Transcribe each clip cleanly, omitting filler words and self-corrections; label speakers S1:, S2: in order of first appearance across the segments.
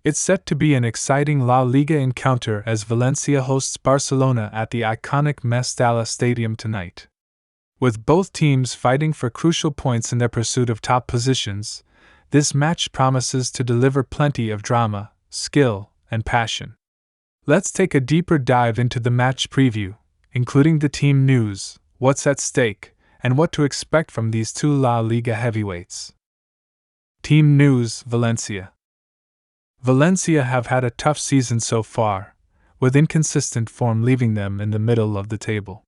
S1: It's set to be an exciting La Liga encounter as Valencia hosts Barcelona at the iconic Mestalla Stadium tonight. With both teams fighting for crucial points in their pursuit of top positions, this match promises to deliver plenty of drama, skill, and passion. Let's take a deeper dive into the match preview, including the team news, what's at stake, and what to expect from these two La Liga heavyweights. Team news: Valencia. Valencia have had a tough season so far, with inconsistent form leaving them in the middle of the table.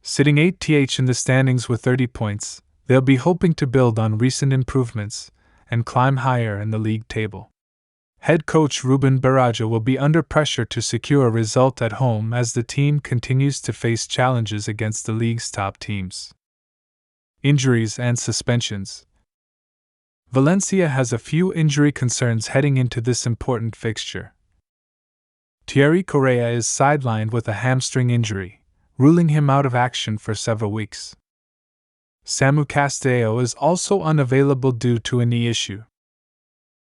S1: Sitting 8th in the standings with 30 points, they'll be hoping to build on recent improvements and climb higher in the league table. Head coach Rubén Baraja will be under pressure to secure a result at home as the team continues to face challenges against the league's top teams. Injuries and suspensions. Valencia has a few injury concerns heading into this important fixture. Thierry Correa is sidelined with a hamstring injury, ruling him out of action for several weeks. Samu Castelló is also unavailable due to a knee issue.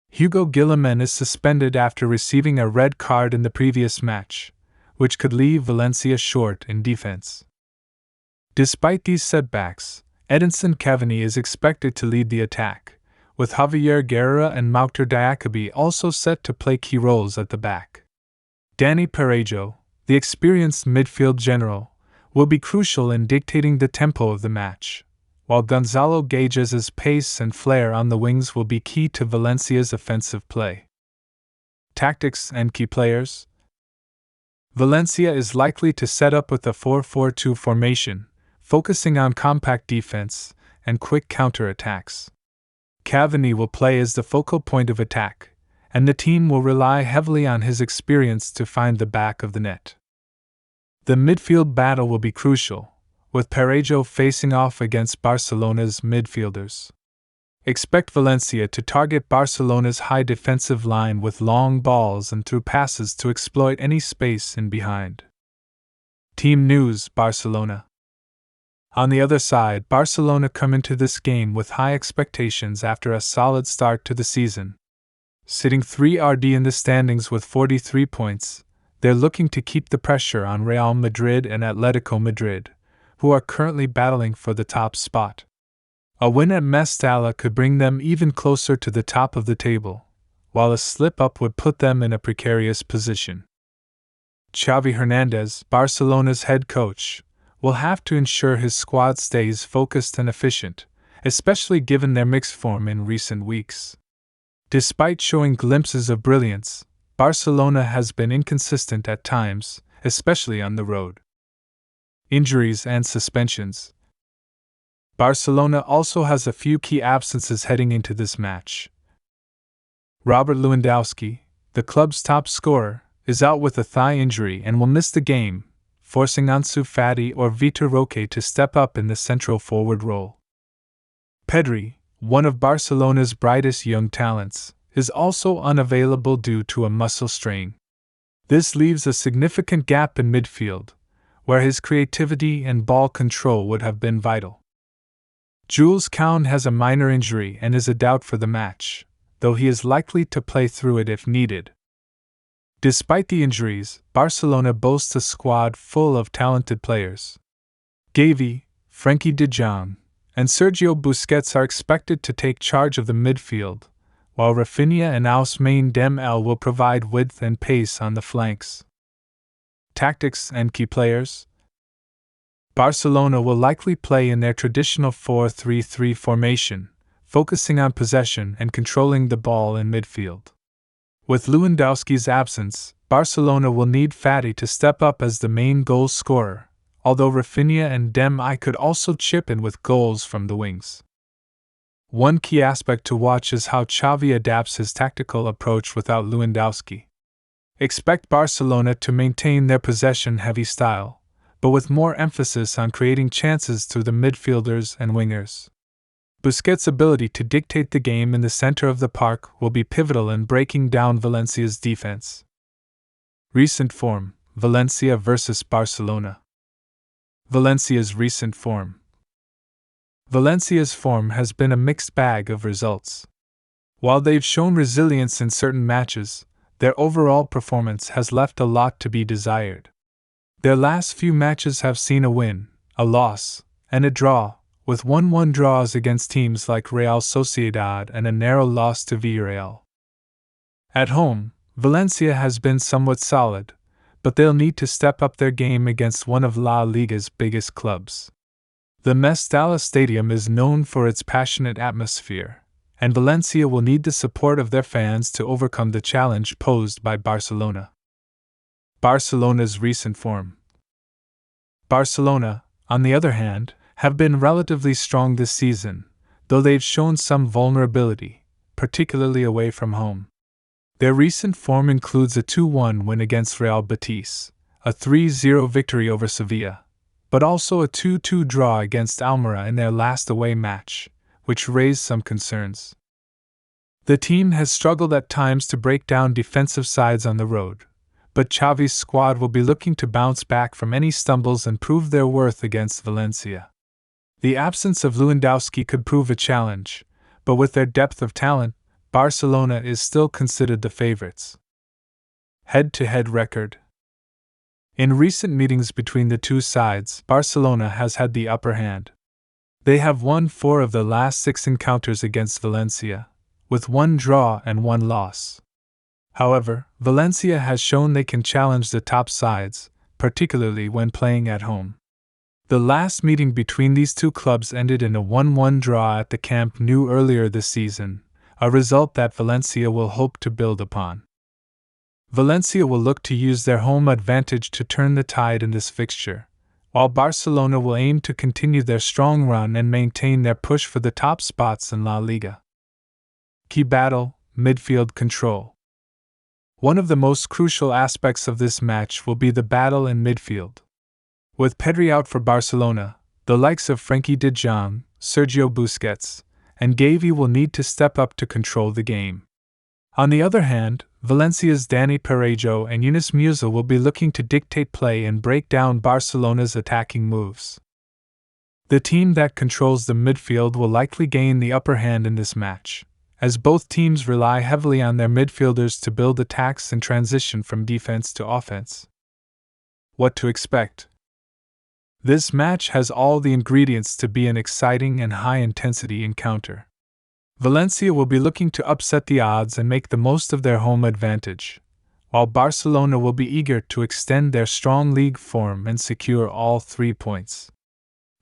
S1: Hugo Guillamén is suspended after receiving a red card in the previous match, which could leave Valencia short in defense. Despite these setbacks, Edinson Cavani is expected to lead the attack, with Javier Guerra and Maukter Diakaby also set to play key roles at the back. Dani Parejo, the experienced midfield general, will be crucial in dictating the tempo of the match, while Gonzalo Guedes' pace and flair on the wings will be key to Valencia's offensive play. Tactics and key players. Valencia is likely to set up with a 4-4-2 formation, focusing on compact defense and quick counter-attacks. Cavani will play as the focal point of attack, and the team will rely heavily on his experience to find the back of the net. The midfield battle will be crucial, with Parejo facing off against Barcelona's midfielders. Expect Valencia to target Barcelona's high defensive line with long balls and through passes to exploit any space in behind. Team news: Barcelona. On the other side, Barcelona come into this game with high expectations after a solid start to the season. Sitting 3rd in the standings with 43 points, they're looking to keep the pressure on Real Madrid and Atletico Madrid, who are currently battling for the top spot. A win at Mestalla could bring them even closer to the top of the table, while a slip-up would put them in a precarious position. Xavi Hernandez, Barcelona's head coach, will have to ensure his squad stays focused and efficient, especially given their mixed form in recent weeks. Despite showing glimpses of brilliance, Barcelona has been inconsistent at times, especially on the road. Injuries and suspensions. Barcelona also has a few key absences heading into this match. Robert Lewandowski, the club's top scorer, is out with a thigh injury and will miss the game, forcing Ansu Fati or Vitor Roque to step up in the central forward role. Pedri, one of Barcelona's brightest young talents, is also unavailable due to a muscle strain. This leaves a significant gap in midfield, where his creativity and ball control would have been vital. Jules Koundé has a minor injury and is a doubt for the match, though he is likely to play through it if needed. Despite the injuries, Barcelona boasts a squad full of talented players. Xavi, Frenkie de Jong, and Sergio Busquets are expected to take charge of the midfield, while Rafinha and Ousmane Dembélé will provide width and pace on the flanks. Tactics and key players. Barcelona will likely play in their traditional 4-3-3 formation, focusing on possession and controlling the ball in midfield. With Lewandowski's absence, Barcelona will need Fati to step up as the main goal scorer, although Rafinha and Dembélé could also chip in with goals from the wings. One key aspect to watch is how Xavi adapts his tactical approach without Lewandowski. Expect Barcelona to maintain their possession-heavy style, but with more emphasis on creating chances through the midfielders and wingers. Busquets' ability to dictate the game in the center of the park will be pivotal in breaking down Valencia's defense. Recent form: Valencia vs. Barcelona. Valencia's recent form. Valencia's form has been a mixed bag of results. While they've shown resilience in certain matches, their overall performance has left a lot to be desired. Their last few matches have seen a win, a loss, and a draw, with 1-1 draws against teams like Real Sociedad and a narrow loss to Villarreal. At home, Valencia has been somewhat solid, but they'll need to step up their game against one of La Liga's biggest clubs. The Mestalla Stadium is known for its passionate atmosphere, and Valencia will need the support of their fans to overcome the challenge posed by Barcelona. Barcelona's recent form. Barcelona, on the other hand, have been relatively strong this season, though they've shown some vulnerability, particularly away from home. Their recent form includes a 2-1 win against Real Betis, a 3-0 victory over Sevilla, but also a 2-2 draw against Almería in their last away match, which raised some concerns. The team has struggled at times to break down defensive sides on the road, but Xavi's squad will be looking to bounce back from any stumbles and prove their worth against Valencia. The absence of Lewandowski could prove a challenge, but with their depth of talent, Barcelona is still considered the favorites. Head-to-head record. In recent meetings between the two sides, Barcelona has had the upper hand. They have won 4 of the last 6 encounters against Valencia, with 1 draw and 1 loss. However, Valencia has shown they can challenge the top sides, particularly when playing at home. The last meeting between these two clubs ended in a 1-1 draw at the Camp Nou earlier this season, a result that Valencia will hope to build upon. Valencia will look to use their home advantage to turn the tide in this fixture, while Barcelona will aim to continue their strong run and maintain their push for the top spots in La Liga. Key battle: midfield control. One of the most crucial aspects of this match will be the battle in midfield. With Pedri out for Barcelona, the likes of Frenkie de Jong, Sergio Busquets, and Xavi will need to step up to control the game. On the other hand, Valencia's Dani Parejo and Yunus Musa will be looking to dictate play and break down Barcelona's attacking moves. The team that controls the midfield will likely gain the upper hand in this match, as both teams rely heavily on their midfielders to build attacks and transition from defense to offense. What to expect? This match has all the ingredients to be an exciting and high-intensity encounter. Valencia will be looking to upset the odds and make the most of their home advantage, while Barcelona will be eager to extend their strong league form and secure all 3 points.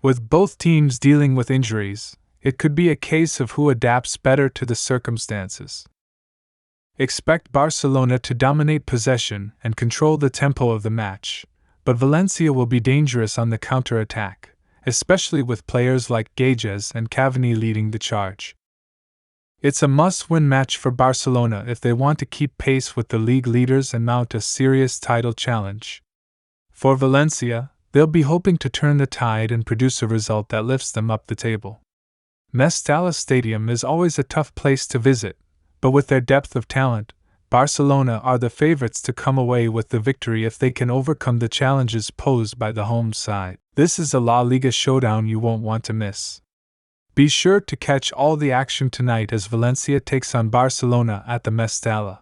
S1: With both teams dealing with injuries, it could be a case of who adapts better to the circumstances. Expect Barcelona to dominate possession and control the tempo of the match, but Valencia will be dangerous on the counter-attack, especially with players like Gages and Cavani leading the charge. It's a must-win match for Barcelona if they want to keep pace with the league leaders and mount a serious title challenge. For Valencia, they'll be hoping to turn the tide and produce a result that lifts them up the table. Mestalla Stadium is always a tough place to visit, but with their depth of talent, Barcelona are the favorites to come away with the victory if they can overcome the challenges posed by the home side. This is a La Liga showdown you won't want to miss. Be sure to catch all the action tonight as Valencia takes on Barcelona at the Mestalla.